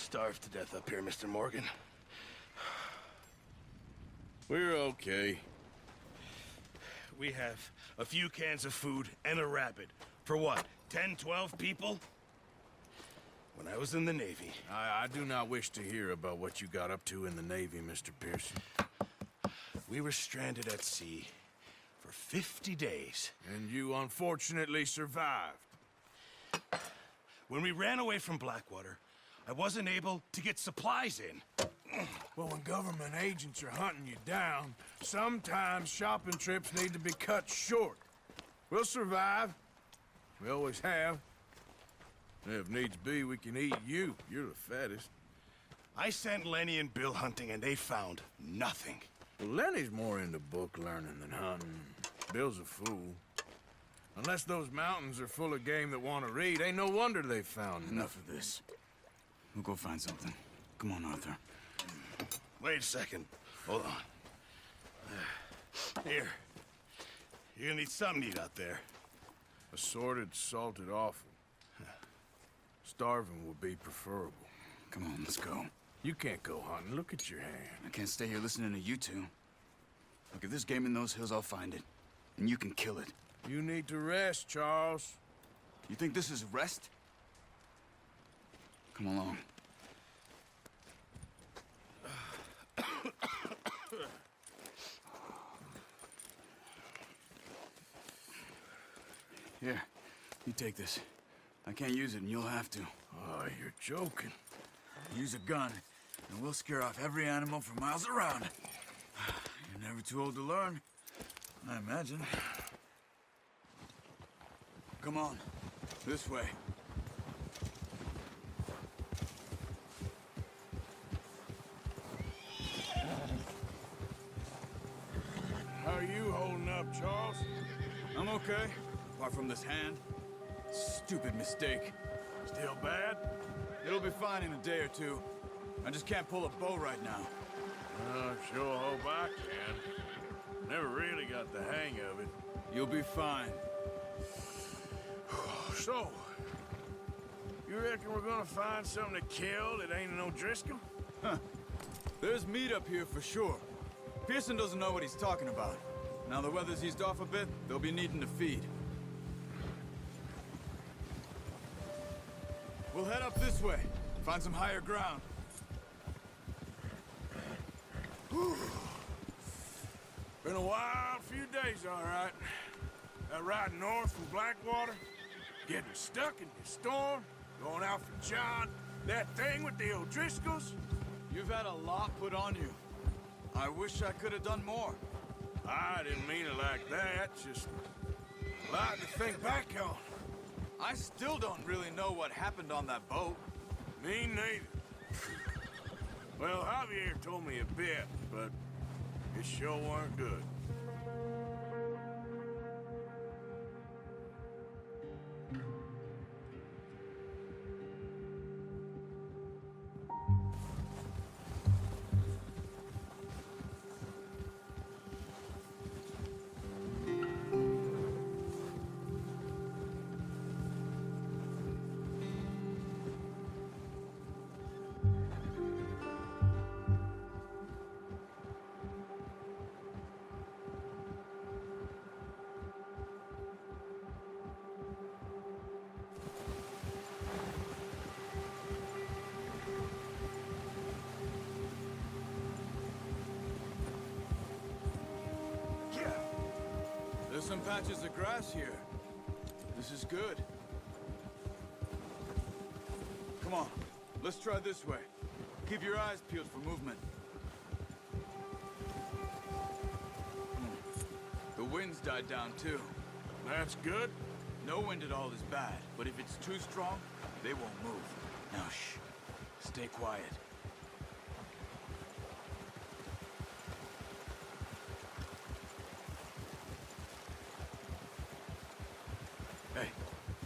starved to death up here, Mr. Morgan. We're okay. We have a few cans of food and a rabbit. For what, 10, 12 people? When I was in the Navy... I do not wish to hear about what you got up to in the Navy, Mr. Pearson. We were stranded at sea for 50 days. And you unfortunately survived. When we ran away from Blackwater, I wasn't able to get supplies in. Well, when government agents are hunting you down, sometimes shopping trips need to be cut short. We'll survive. We always have. If needs be, we can eat you. You're the fattest. I sent Lenny and Bill hunting, and they found nothing. Well, Lenny's more into book learning than hunting. Bill's a fool. Unless those mountains are full of game that want to read, ain't no wonder they found Enough of this. We'll go find something. Come on, Arthur. Wait a second. Hold on. Here. You're gonna need something to eat out there. Assorted, salted offal. Starving would be preferable. Come on, let's go. You can't go hunting. Look at your hand. I can't stay here listening to you two. Look, if there's game in those hills, I'll find it. And you can kill it. You need to rest, Charles. You think this is rest? Come along. Here, you take this. I can't use it, and you'll have to. Oh, you're joking. Use a gun, and we'll scare off every animal for miles around. You're never too old to learn, I imagine. Come on, this way. How are you holding up, Charles? I'm okay, apart from this hand. Stupid mistake. Still bad? It'll be fine in a day or two. I just can't pull a bow right now. Sure hope I can. Never really got the hang of it. You'll be fine. So, you reckon we're gonna find something to kill that ain't no Driscoll? Huh. There's meat up here for sure. Pearson doesn't know what he's talking about. Now the weather's eased off a bit, they'll be needing to feed. We'll head up this way, find some higher ground. Whew. Been a wild few days, all right. That ride north from Blackwater, getting stuck in the storm, going out for John, that thing with the O'Driscolls. You've had a lot put on you. I wish I could have done more. I didn't mean it like that, just a lot to think back on. I still don't really know what happened on that boat. Me neither. Well, Javier told me a bit, but it sure weren't good. There's some patches of grass here. This is good. Come on, let's try this way. Keep your eyes peeled for movement. The wind's died down too. That's good. No wind at all is bad, but if it's too strong, they won't move. Now shh, stay quiet. Hey,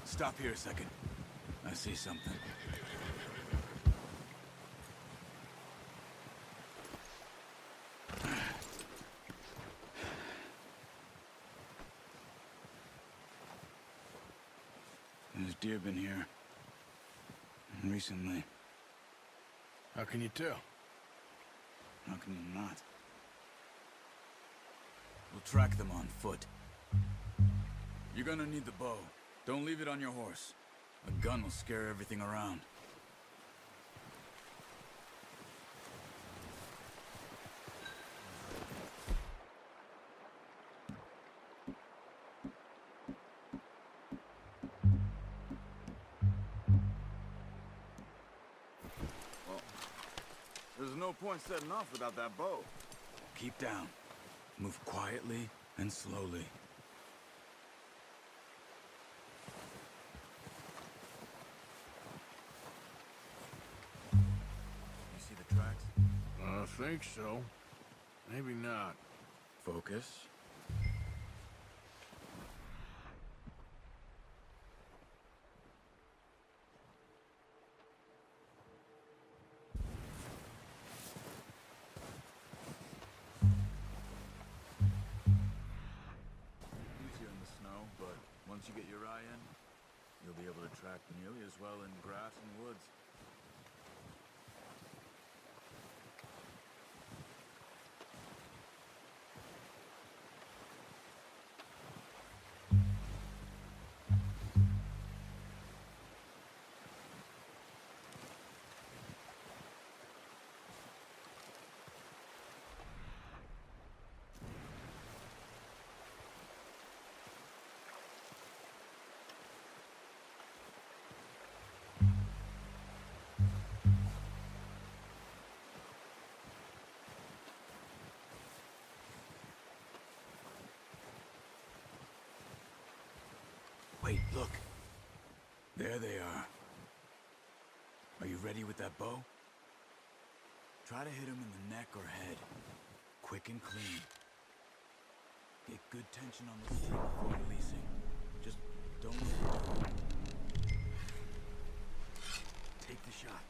stop here a second. I see something. There's deer been here. Recently. How can you tell? How can you not? We'll track them on foot. You're gonna need the bow. Don't leave it on your horse. A gun will scare everything around. There's no point setting off without that bow. Keep down. Move quietly and slowly. You see the tracks? I think so. Maybe not. Focus. Easier in the snow, but once you get your eye in, you'll be able to track nearly as well in grass and woods. Wait, look. There they are. Are you ready with that bow? Try to hit him in the neck or head. Quick and clean. Get good tension on the string before releasing. Just don't overdo it. Take the shot.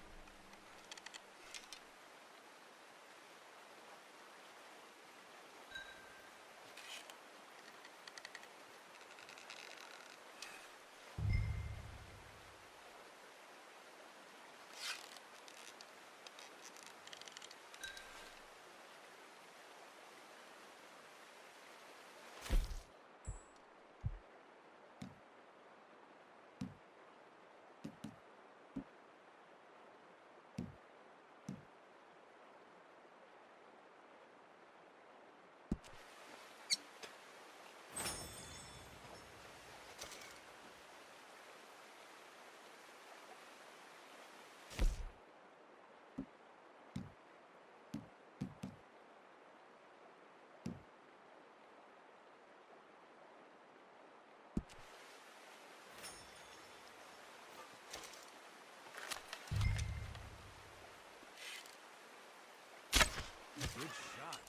Good shot.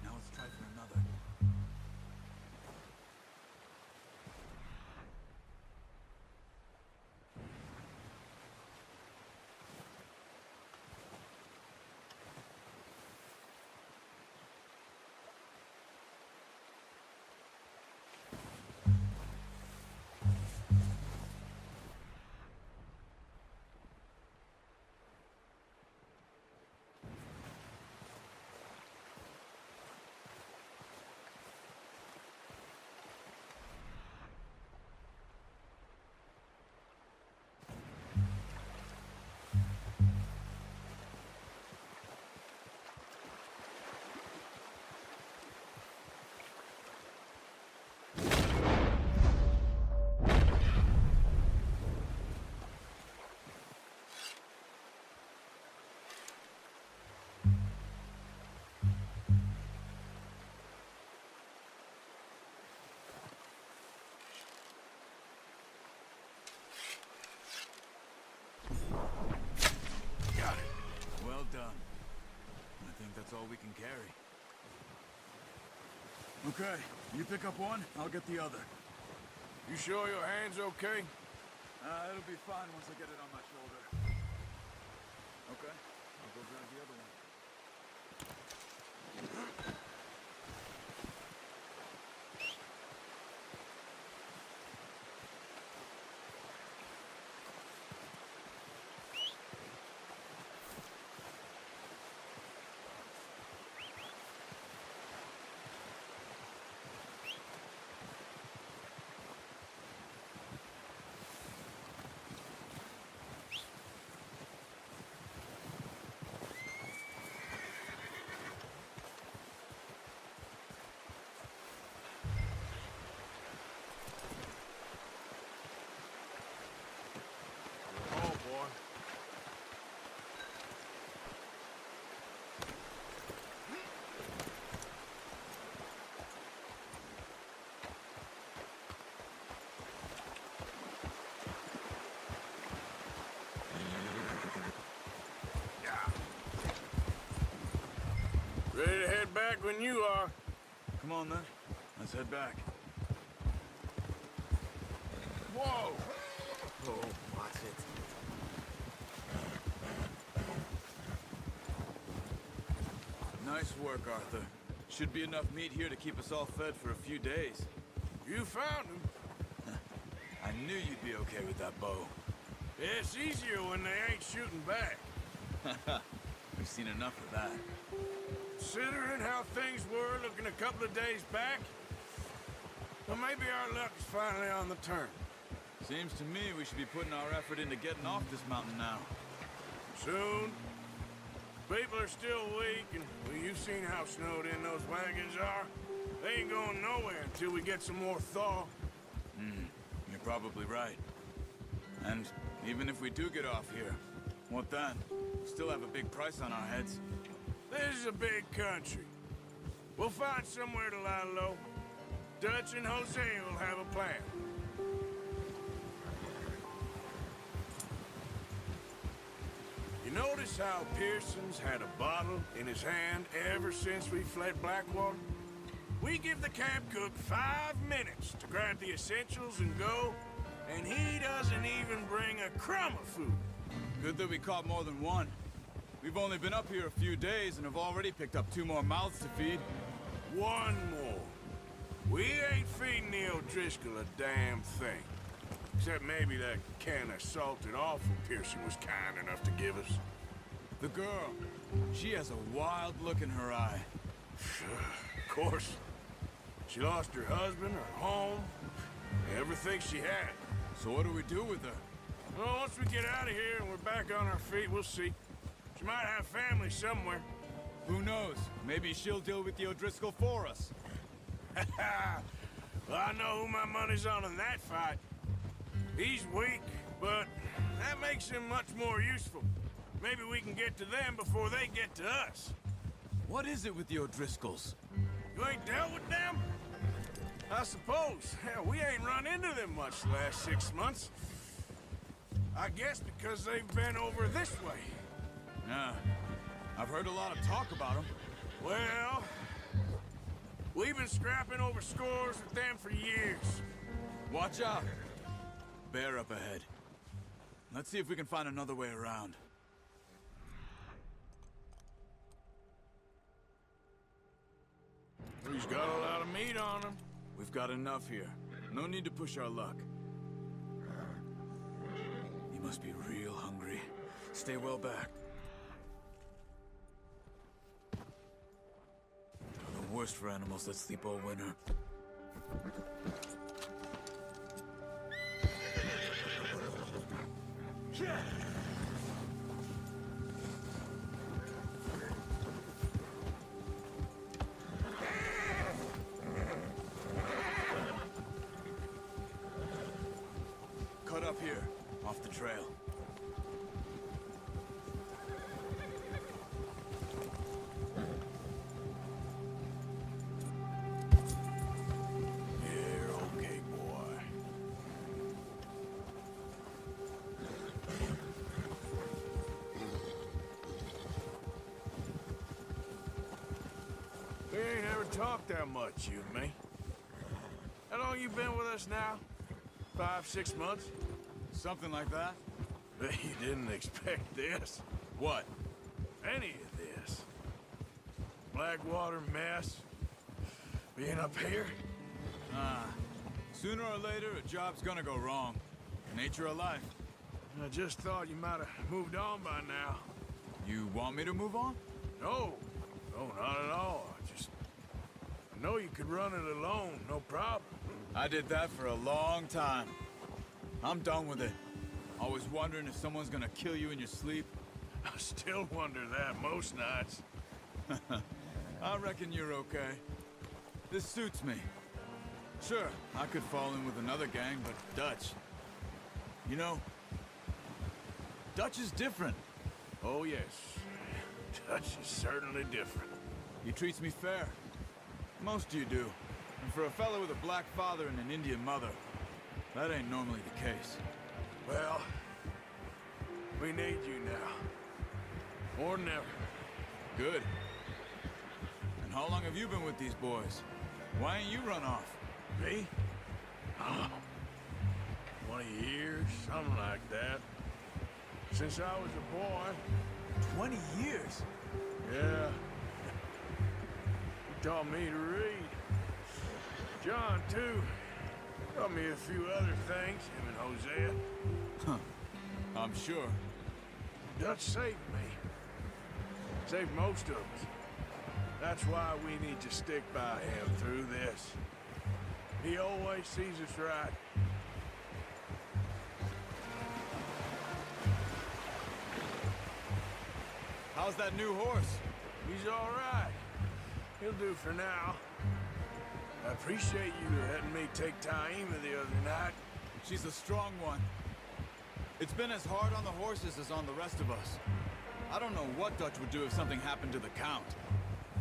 Now let's try for another. Well done. I think that's all we can carry. Okay, you pick up one, I'll get the other. You sure your hand's okay? It'll be fine once I get it on my shoulder. Okay, I'll go grab the other one. Ready to head back when you are. Come on, then. Let's head back. Whoa! Oh, watch it. Nice work, Arthur. Should be enough meat here to keep us all fed for a few days. You found him. I knew you'd be okay with that bow. It's easier when they ain't shooting back. We've seen enough of that. Considering how things were looking a couple of days back, well, maybe our luck is finally on the turn. Seems to me we should be putting our effort into getting off this mountain now. Soon. People are still weak, and well, you've seen how snowed in those wagons are. They ain't going nowhere until we get some more thaw. You're probably right. And even if we do get off here, what then? We still have a big price on our heads. This is a big country. We'll find somewhere to lie low. Dutch and Jose will have a plan. You notice how Pearson's had a bottle in his hand ever since we fled Blackwater? We give the camp cook 5 minutes to grab the essentials and go, and he doesn't even bring a crumb of food. Good that we caught more than one. We've only been up here a few days and have already picked up 2 more mouths to feed. 1 more. We ain't feeding the O'Driscoll a damn thing. Except maybe that can of salted offal Pearson was kind enough to give us. The girl, she has a wild look in her eye. Of course. She lost her husband, her home, everything she had. So what do we do with her? Well, once we get out of here and we're back on our feet, we'll see. She might have family somewhere. Who knows? Maybe she'll deal with the O'Driscoll for us. Well, I know who my money's on in that fight. He's weak, but that makes him much more useful. Maybe we can get to them before they get to us. What is it with the O'Driscolls? You ain't dealt with them? I suppose. Hell, we ain't run into them much the last 6 months. I guess because they've been over this way. Yeah, I've heard a lot of talk about them. Well, we've been scrapping over scores with them for years. Watch out. Bear up ahead. Let's see if we can find another way around. He's got a lot of meat on him. We've got enough here. No need to push our luck. You must be real hungry. Stay well back. They're the worst for animals that sleep all winter. Cut up here, off the trail. You're okay, boy. We ain't ever talked that much, you and me. How long you been with us now? 5, 6 months? Something like that? Bet you didn't expect this. What? Any of this. Blackwater mess. Being up here? Sooner or later, a job's gonna go wrong. Nature of life. I just thought you might have moved on by now. You want me to move on? No. No, not at all. I know you could run it alone, no problem. I did that for a long time. I'm done with it. Always wondering if someone's gonna kill you in your sleep. I still wonder that most nights. I reckon you're okay. This suits me. Sure, I could fall in with another gang, but Dutch... You know, Dutch is different. Oh, yes. Dutch is certainly different. He treats me fair. Most of you do. And for a fellow with a black father and an Indian mother, that ain't normally the case. Well, we need you now. More than ever. Good. how long have you been with these boys? Why ain't you run off? Me? Oh, 20 years, something like that. Since I was a boy. 20 years? Yeah. He taught me to read. John, too. Taught me a few other things, him and Hosea. Huh. I'm sure. Dutch saved me. Saved most of us. That's why we need to stick by him through this. He always sees us right. How's that new horse? He's all right. He'll do for now. I appreciate you letting me take Taima the other night. She's a strong one. It's been as hard on the horses as on the rest of us. I don't know what Dutch would do if something happened to the Count.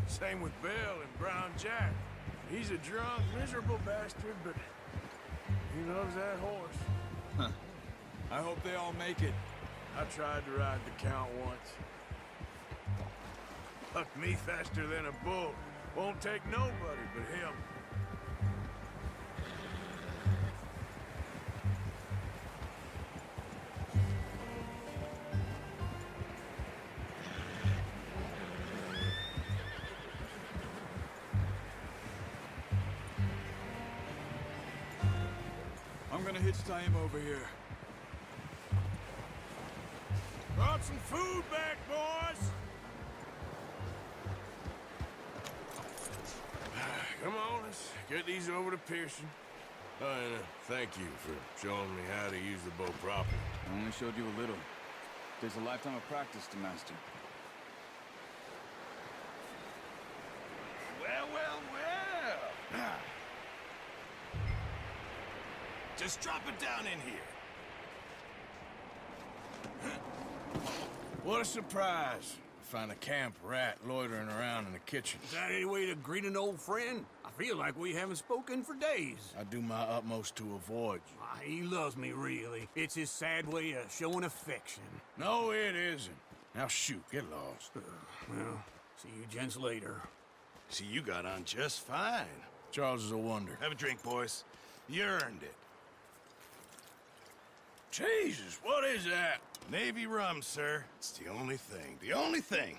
Same with Bill and Brown Jack. He's a drunk, miserable bastard, but he loves that horse. Huh. I hope they all make it. I tried to ride the Count once. Bucked me faster than a bull. Won't take nobody but him. I'm gonna hitch Taima over here. Brought some food back, boys! Come on, let's get these over to Pearson. Oh, and thank you for showing me how to use the bow properly. I only showed you a little. Takes a lifetime of practice to master. Well, well, well. Just drop it down in here. What a surprise. Find a camp rat loitering around in the kitchen. Is that any way to greet an old friend? I feel like we haven't spoken for days. I do my utmost to avoid you. He loves me, really. It's his sad way of showing affection. No, it isn't. Now shoot, get lost. Well, see you gents later. See, you got on just fine. Charles is a wonder. Have a drink, boys. You earned it. Jesus, what is that? Navy rum, sir. It's the only thing. The only thing.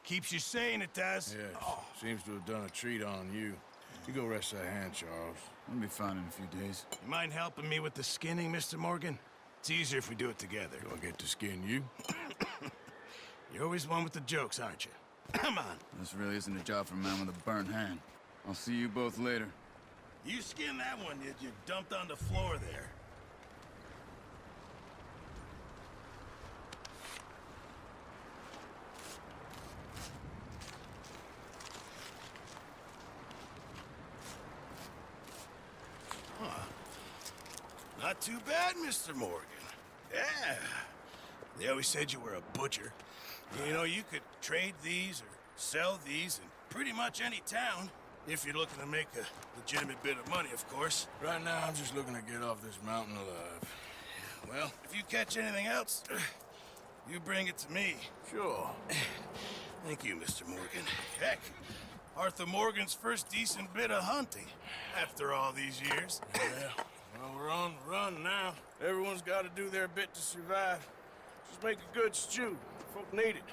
Keeps you sane, it does. Yes, seems to have done a treat on you. You go rest that hand, Charles. I'll be fine in a few days. You mind helping me with the skinning, Mr. Morgan? It's easier if we do it together. Do I get to skin you? You're always one with the jokes, aren't you? Come on. This really isn't a job for a man with a burnt hand. I'll see you both later. You skin that one you dumped on the floor there. Not too bad, Mr. Morgan. Yeah. They always said you were a butcher. You know, you could trade these or sell these in pretty much any town. If you're looking to make a legitimate bit of money, of course. Right now, I'm just looking to get off this mountain alive. Well, if you catch anything else, you bring it to me. Sure. Thank you, Mr. Morgan. Heck, Arthur Morgan's first decent bit of hunting after all these years. Yeah. Well, we're on the run now. Everyone's got to do their bit to survive. Just make a good stew. Folk need it.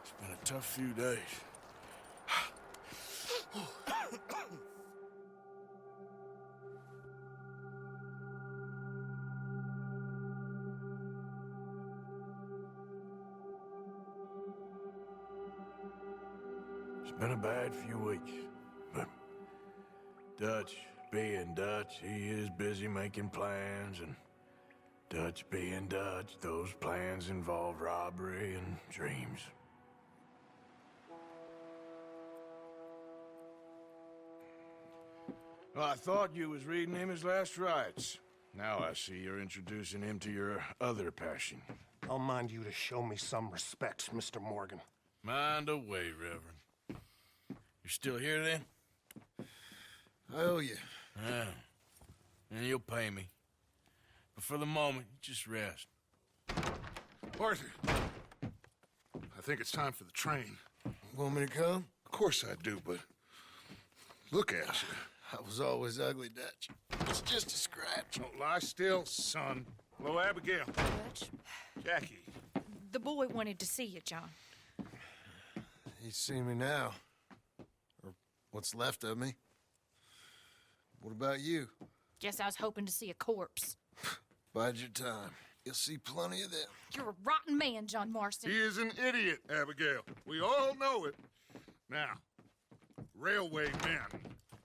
It's been a tough few days. It's been a bad few weeks, but Dutch being Dutch, he is busy making plans, and Dutch being Dutch, those plans involve robbery and dreams. Well, I thought you was reading him his last rites. Now I see you're introducing him to your other passion. I'll mind you to show me some respect, Mr. Morgan. Mind away, Reverend. You're still here, then? I owe you. Yeah. And you'll pay me. But for the moment, just rest. Arthur, I think it's time for the train. Want me to come? Of course I do, but look at you. I was always ugly, Dutch. It's just a scratch. Don't lie still, son. Hello, Abigail. Dutch, Jackie. the boy wanted to see you, John. He's seen me now. Or what's left of me. What about you? Guess I was hoping to see a corpse. Bide your time. You'll see plenty of them. You're a rotten man, John Marston. He is an idiot, Abigail. We all know it. Now, railway men.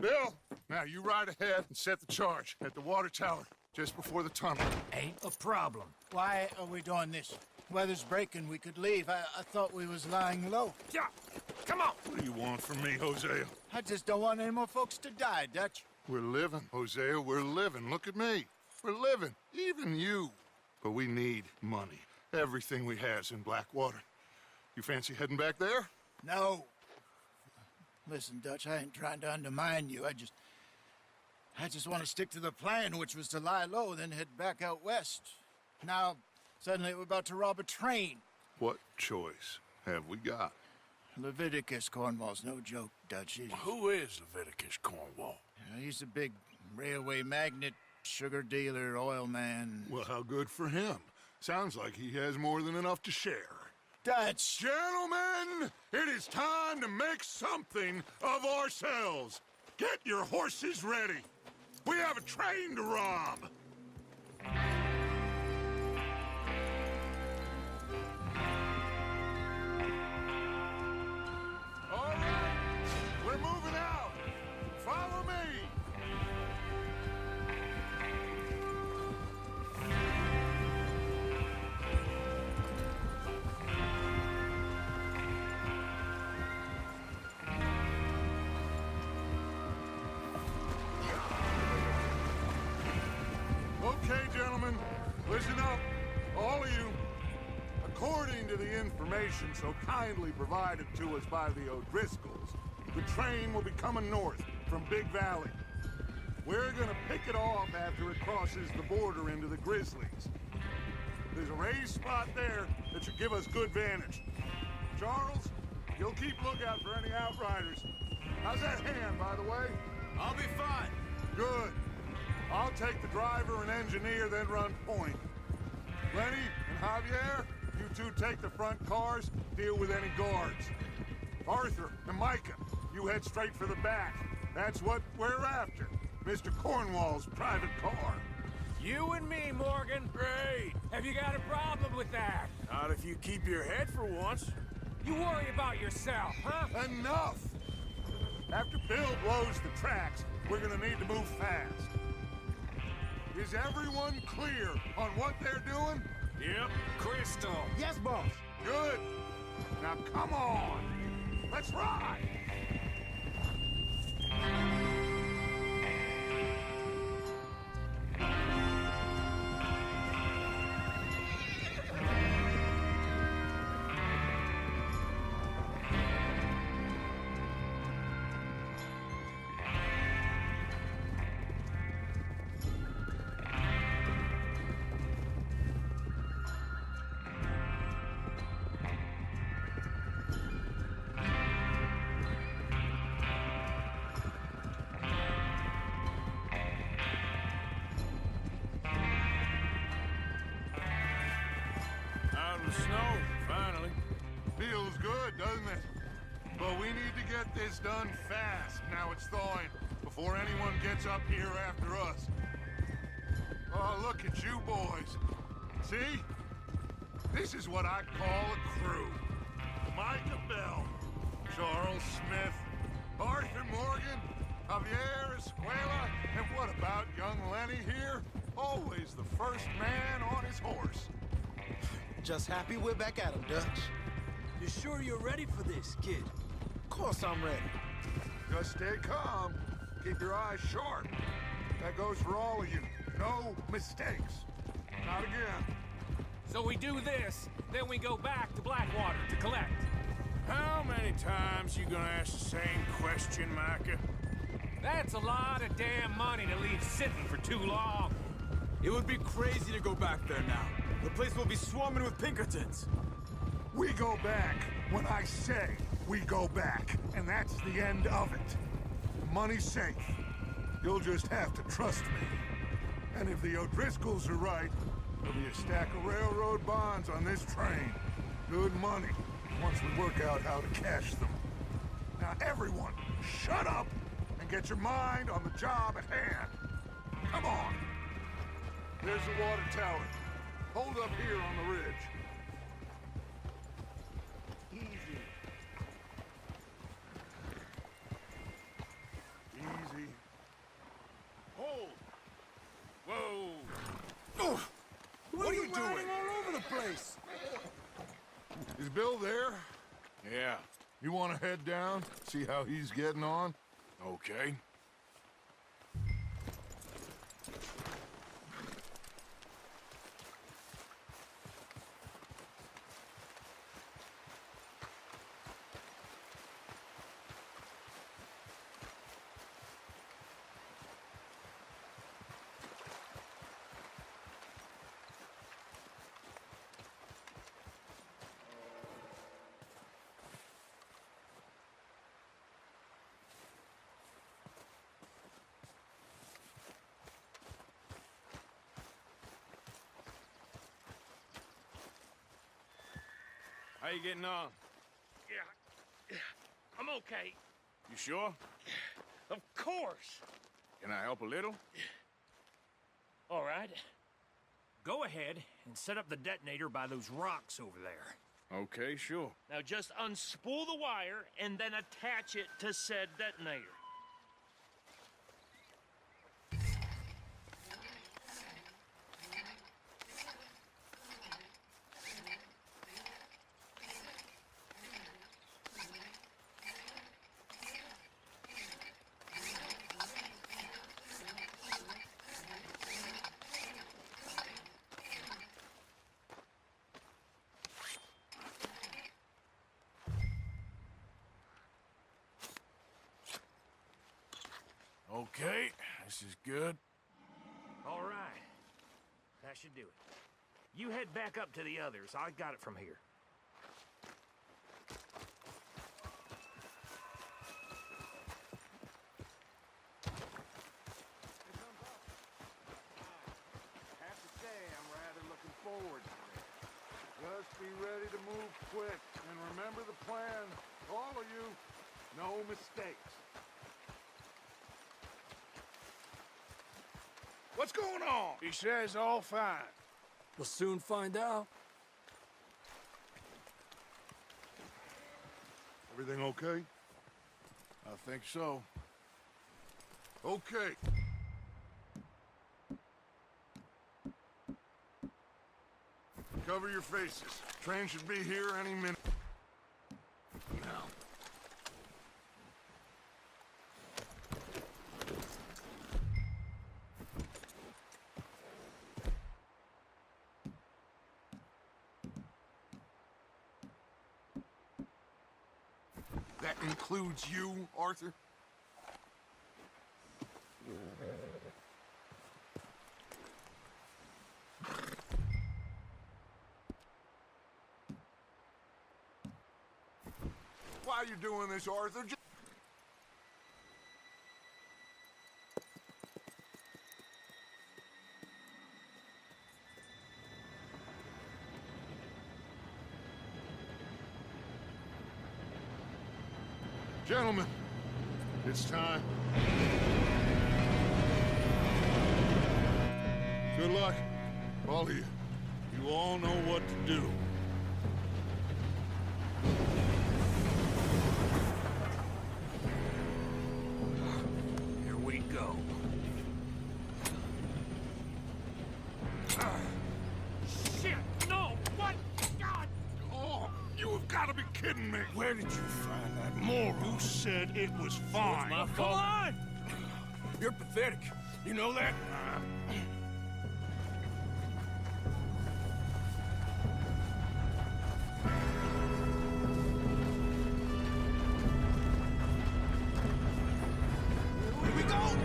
Bill, now you ride ahead and set the charge at the water tower just before the tunnel. Ain't a problem. Why are we doing this? Weather's breaking. We could leave. I thought we was lying low. Yeah, come on. What do you want from me, Hosea? I just don't want any more folks to die, Dutch. We're living, Hosea. We're living. Look at me. We're living. Even you. But we need money. Everything we has in Blackwater. You fancy heading back there? No. Listen, Dutch, I ain't trying to undermine you. I just want to stick to the plan, which was to lie low, then head back out west. Now, suddenly we're about to rob a train. What choice have we got? Leviticus Cornwall's no joke, Dutch. Who is Leviticus Cornwall? He's a big railway magnate, sugar dealer, oil man. Well, how good for him. Sounds like he has more than enough to share. Dutch! Gentlemen, it is time to make something of ourselves. Get your horses ready. We have a train to rob. All right, we're moving out. Follow me. Okay, gentlemen, listen up, all of you. According to the information so kindly provided to us by the O'Driscolls, the train will be coming north from Big Valley. We're gonna pick it off after it crosses the border into the Grizzlies. There's a raised spot there that should give us good vantage. Charles, you'll keep lookout for any outriders. How's that hand, by the way? I'll be fine. Good. I'll take the driver and engineer, then run point. Lenny and Javier, you two take the front cars, deal with any guards. Arthur and Micah, you head straight for the back. That's what we're after. Mr. Cornwall's private car. You and me, Morgan. Great. Have you got a problem with that? Not if you keep your head for once. You worry about yourself, huh? Enough! After Bill blows the tracks, we're gonna need to move fast. Is everyone clear on what they're doing? Yep. Crystal. Yes, boss. Good. Now come on. Let's ride. Out in the snow, finally. Feels good, doesn't it? But we need to get this done fast, now it's thawing, before anyone gets up here after us. Oh, look at you boys. See? This is what I call a crew. Micah Bell, Charles Smith, Arthur Morgan, Javier Escuela, and what about young Lenny here? Always the first man on his horse. Just happy we're back at him, Dutch. You sure you're ready for this, kid? Of course I'm ready. Just stay calm. Keep your eyes sharp. That goes for all of you. No mistakes. Not again. So we do this, then we go back to Blackwater to collect. How many times you gonna ask the same question, Micah? That's a lot of damn money to leave sitting for too long. It would be crazy to go back there now. The place will be swarming with Pinkertons. We go back when I say. we go back, and that's the end of it. The money's safe. You'll just have to trust me. And if the O'Driscolls are right, there'll be a stack of railroad bonds on this train. Good money, once we work out how to cash them. Now everyone, shut up and get your mind on the job at hand. Come on. There's the water tower. Hold up here on the ridge. Easy. Easy. Hold. Whoa. What are you doing? All over the place. Is Bill there? Yeah. You want to head down, see how he's getting on? Okay. How you getting on? Yeah, I'm okay. You sure? Of course. Can I help a little? All right. Go ahead and set up the detonator by those rocks over there. Okay, sure. Now just unspool the wire and then attach it to said detonator. Okay, this is good. All right. That should do it. You head back up to the others. I got it from here. Have to say, I'm rather looking forward to it. Just be ready to move quick, and remember the plan. All of you, no mistakes. What's going on? He says all fine. We'll soon find out. Everything okay? I think so. Okay. Cover your faces. Train should be here any minute. Now. That includes you, Arthur? Why are you doing this, Arthur? Gentlemen, it's time. Good luck, all of you. You all know what to do. Here we go. Shit! No! What? God! Oh, you have got to be kidding me. Where did you find that moron? Who said it was fine? My fault. Come on! You're pathetic. You know that? Here we go!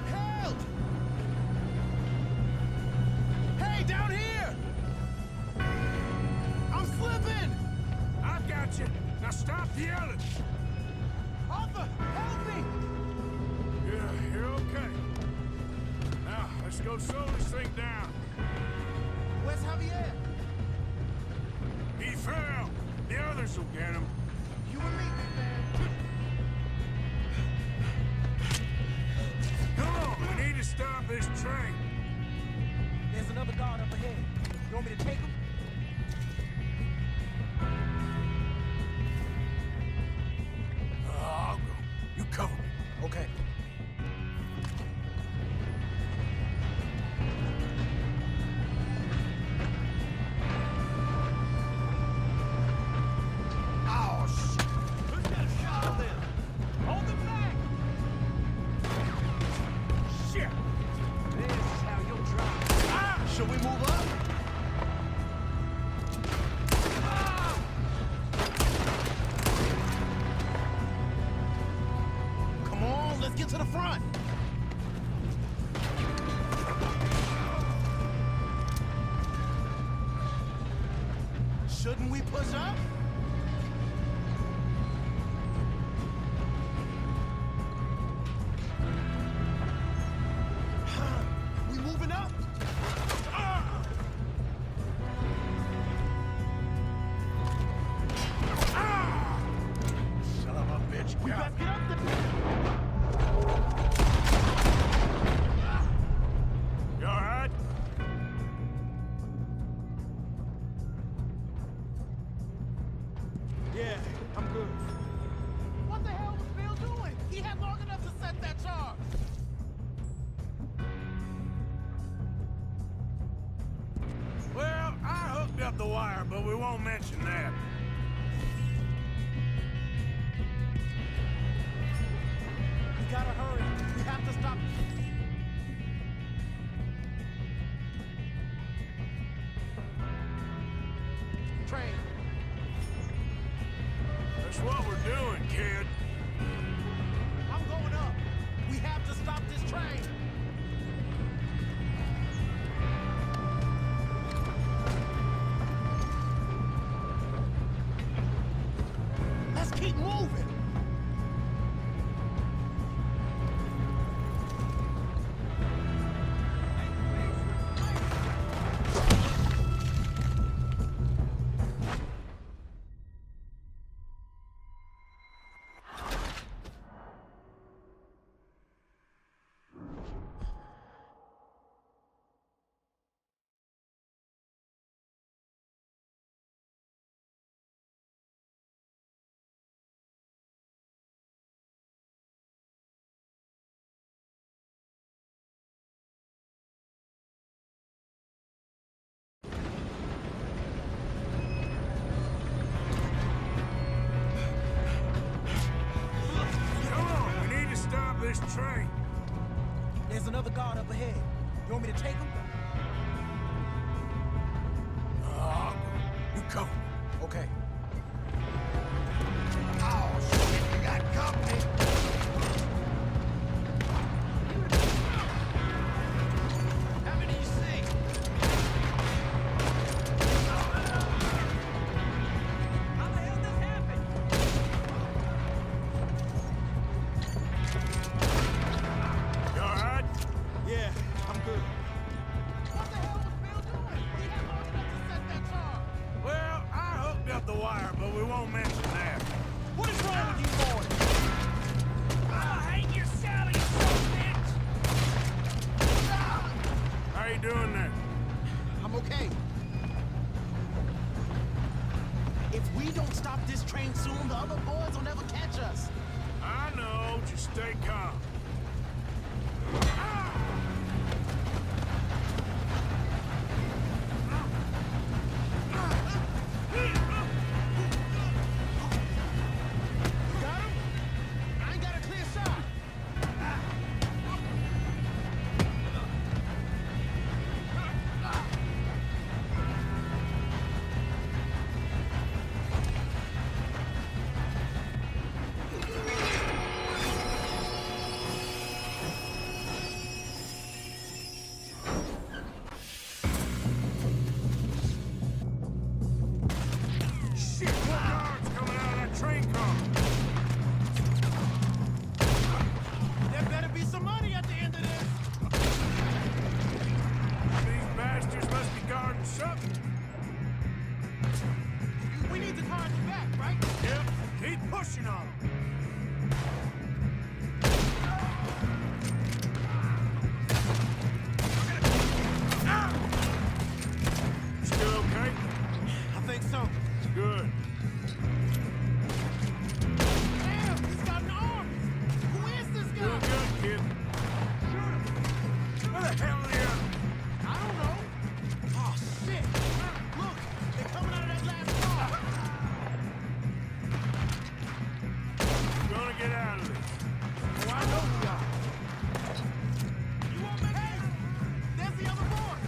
Help! Hey, down here! The others! Arthur, help me! Yeah, you're okay. Now, let's go slow this thing down. Where's Javier? He fell. The others will get him. You and me, man. Come on, we need to stop this train. There's another guard up ahead. You want me to take him? I'll go. You cover me. Okay. Oh, shit. Who's got a shot on them? Hold them back! Shit. This is how you'll drive. Should we move up? Come on, let's get to the front. Shouldn't we push up? We moving up? Son of a bitch. We better get up there. You all right? Yeah, I'm good. What the hell was Bill doing? He had long enough to set that charge. Well, I hooked up the wire, but we won't mention that. We gotta hurry. We have to stop. Train. That's what we're doing, kid. I'm going up. We have to stop this train. Let's keep moving. Come on, we need to stop this train. There's another guard up ahead. You want me to take him? I'll go. You cover me. Okay. Oh, shit, you got company. How many you see? How the hell this happened? You all right? Yeah, I'm good. What the hell was Bill doing? He had long enough to set that charge. Well, I hooked up the wire, but we won't mention that. What is wrong with you boys? I hate your Sally, you son of a bitch! How you doing there? I'm okay. If we don't stop this train soon, the other boys will never catch us. I know, just stay calm. Got him? I ain't got a clear shot. pushing on them. Still okay? I think so. Good. Damn, he's got an arm! Who is this guy? Doing good, kid. Where the hell are the others? I don't know. Oh, shit! Look, they're coming out of that last car. Gonna get out of this. Oh, I know we are. You want me? Hey! There's the other boys!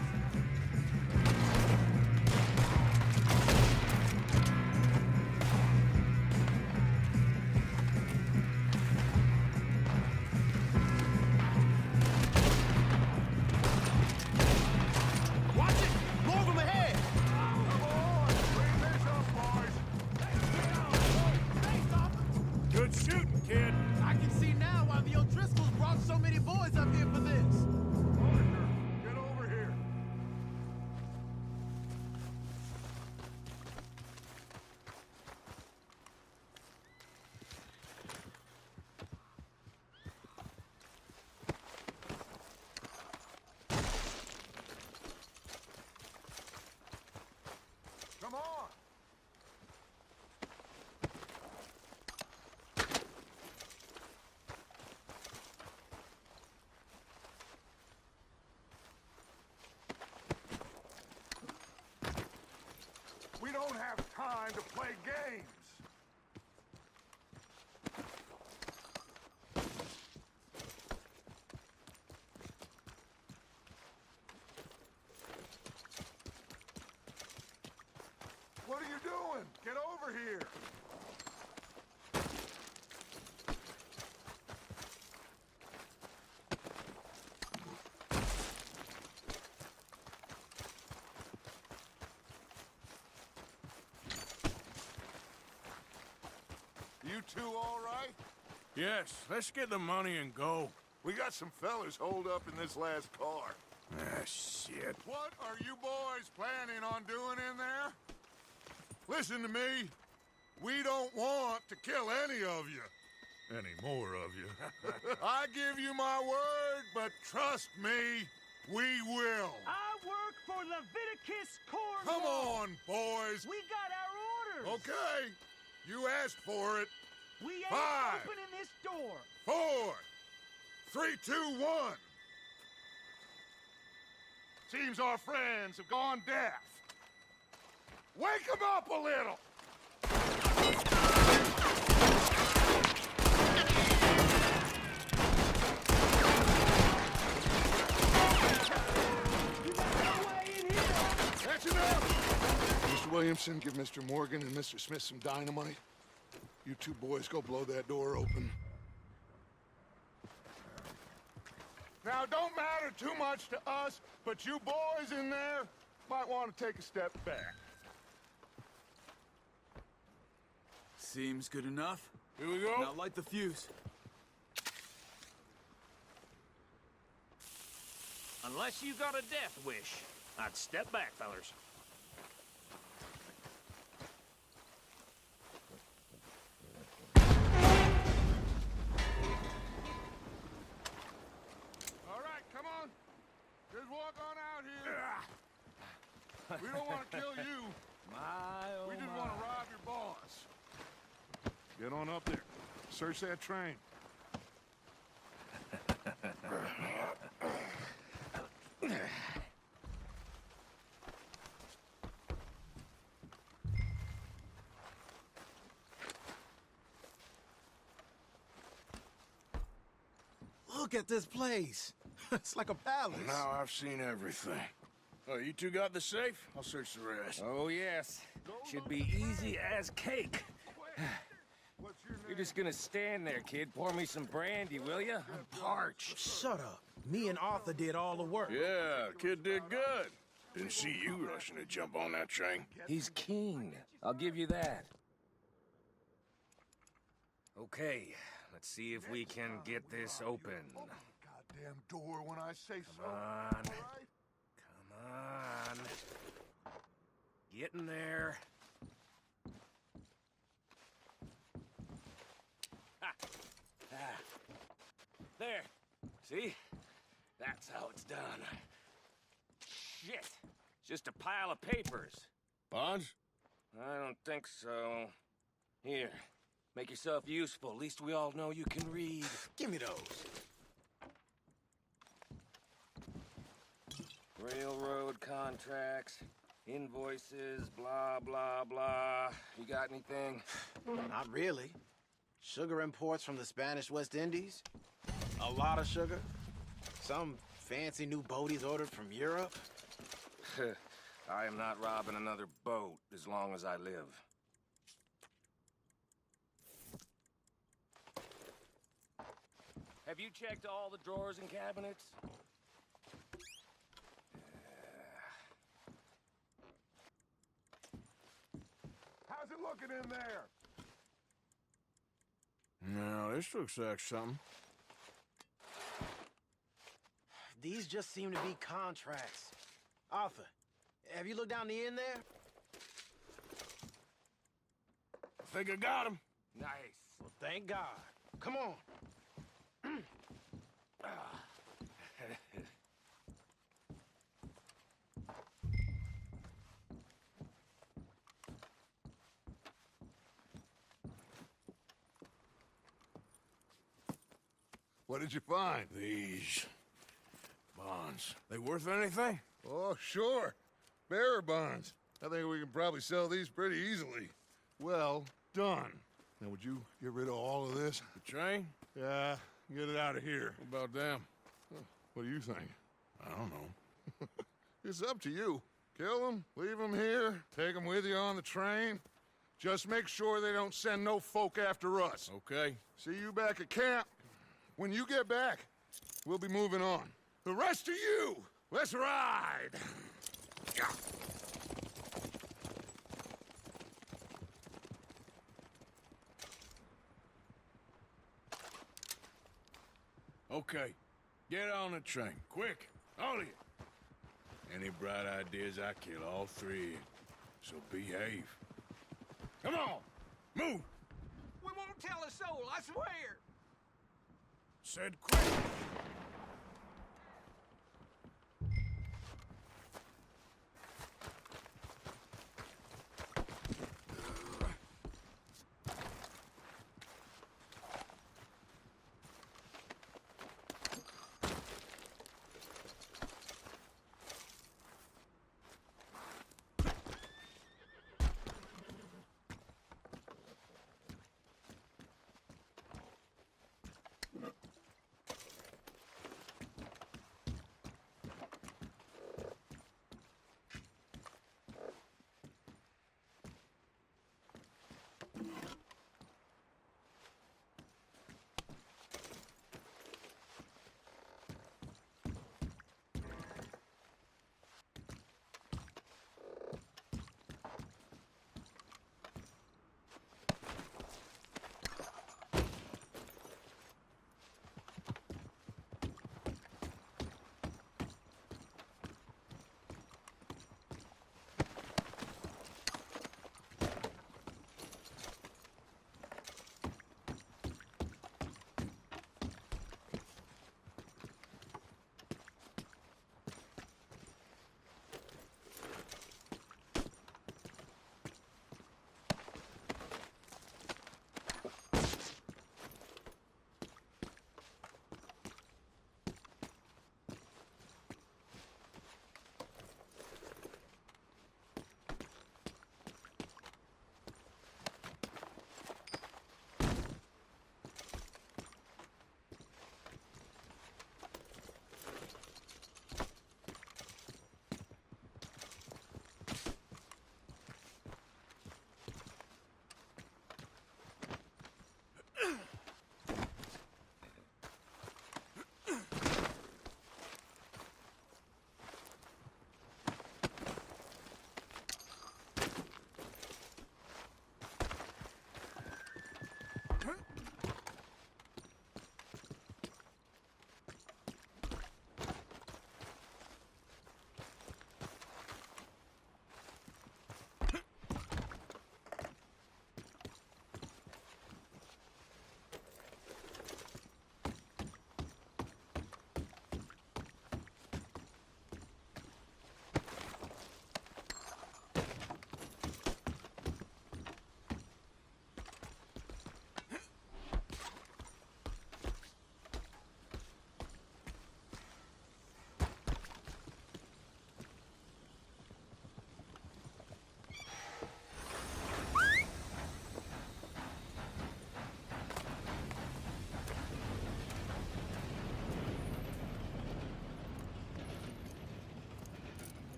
Watch it! More of them ahead! Come on, clean this up, boys. Thanks, officer! Good shooting, kid. I can see now why the O'Driscolls brought so many boys up here for this. Parker, get over here. Come on. We don't have time to play games. What are you doing? Get over here. You two all right? Yes, let's get the money and go. We got some fellas holed up in this last car. Ah, shit. What are you boys planning on doing in there? Listen to me. We don't want to kill any of you. Any more of you. I give you my word, but trust me, we will. I work for Leviticus Corps. Come on, boys. We got our orders. Okay, you asked for it. We ain't 5, opening this door. 4, 3, 2, 1. Seems our friends have gone deaf. Wake them up a little. That's enough. Mr. Williamson, give Mr. Morgan and Mr. Smith some dynamite. You two boys go blow that door open. Now, don't matter too much to us, but you boys in there might want to take a step back. Seems good enough. Here we go. Now light the fuse. Unless you got a death wish, I'd step back, fellers. All right, come on. Just walk on out here. We don't want to kill you. We just want to rob your boss. Get on up there. Search that train. Look at this place. It's like a palace. Now I've seen everything. Oh, you two got the safe? I'll search the rest. Oh, yes. Should be easy as cake. What's your name? You're just gonna stand there, kid. Pour me some brandy, will ya? I'm parched. Shut up. Me and Arthur did all the work. Yeah, kid did good. Didn't see you rushing to jump on that train. He's keen. I'll give you that. Okay, let's see if we can get this open. Goddamn door when I say so. Come on. All right? Come on. Get in there. There. See? That's how it's done. Shit. It's just a pile of papers. Bonds? I don't think so. Here. Make yourself useful. At least we all know you can read. Give me those. Railroad contracts, invoices, blah, blah, blah. You got anything? Not really. Sugar imports from the Spanish West Indies. A lot of sugar. Some fancy new boat he's ordered from Europe. I am not robbing another boat as long as I live. Have you checked all the drawers and cabinets? How's it looking in there? No, this looks like something. These just seem to be contracts. Arthur, have you looked down the end there? I think I got him. Nice. Well, thank God. Come on. What did you find? These bonds. They worth anything? Oh, sure. Bearer bonds. I think we can probably sell these pretty easily. Well done. Now, would you get rid of all of this? The train? Yeah, get it out of here. What about them? What do you think? I don't know. It's up to you. Kill them, leave them here, take them with you on the train. Just make sure they don't send no folk after us. Okay. See you back at camp. When you get back, we'll be moving on. The rest of you, let's ride! Yeah. Okay. Get on the train. Quick. All of you. Any bright ideas, I kill all three. So behave. Come on! Move! We won't tell a soul, I swear. Said quick!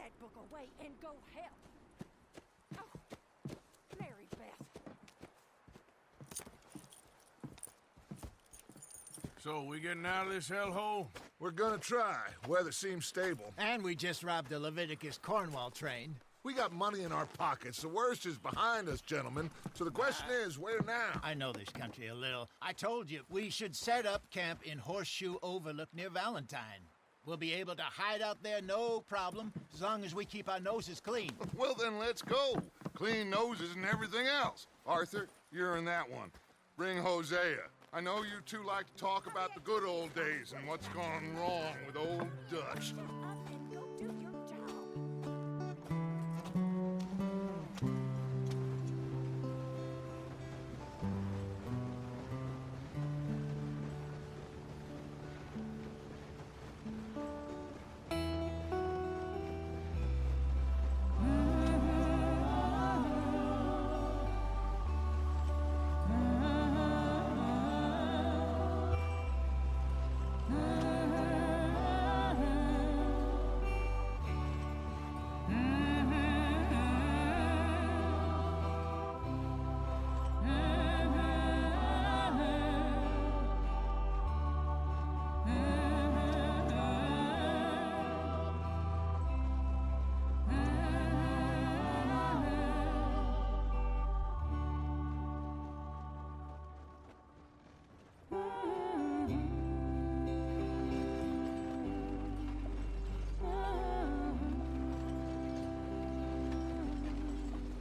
that book away and go help. Oh, Mary Beth. So, we getting out of this hellhole? We're gonna try. Weather seems stable. And we just robbed the Leviticus Cornwall train. We got money in our pockets. The worst is behind us, gentlemen. So the question is, where now? I know this country a little. I told you, we should set up camp in Horseshoe Overlook near Valentine. We'll be able to hide out there no problem, as long as we keep our noses clean. Well, then let's go. Clean noses and everything else. Arthur, you're in that one. Bring Hosea. I know you two like to talk about the good old days and what's gone wrong with old Dutch. And go do your job.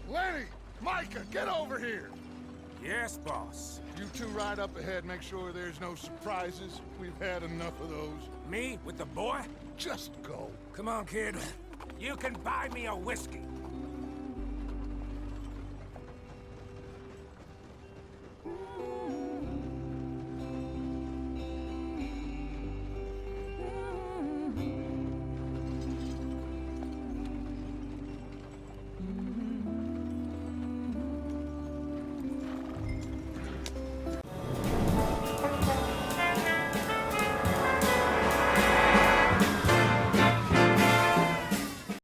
Lenny! Micah, get over here! Yes, boss. You two ride up ahead, make sure there's no surprises. We've had enough of those. Me with the boy? Just go. Come on, kid. You can buy me a whiskey.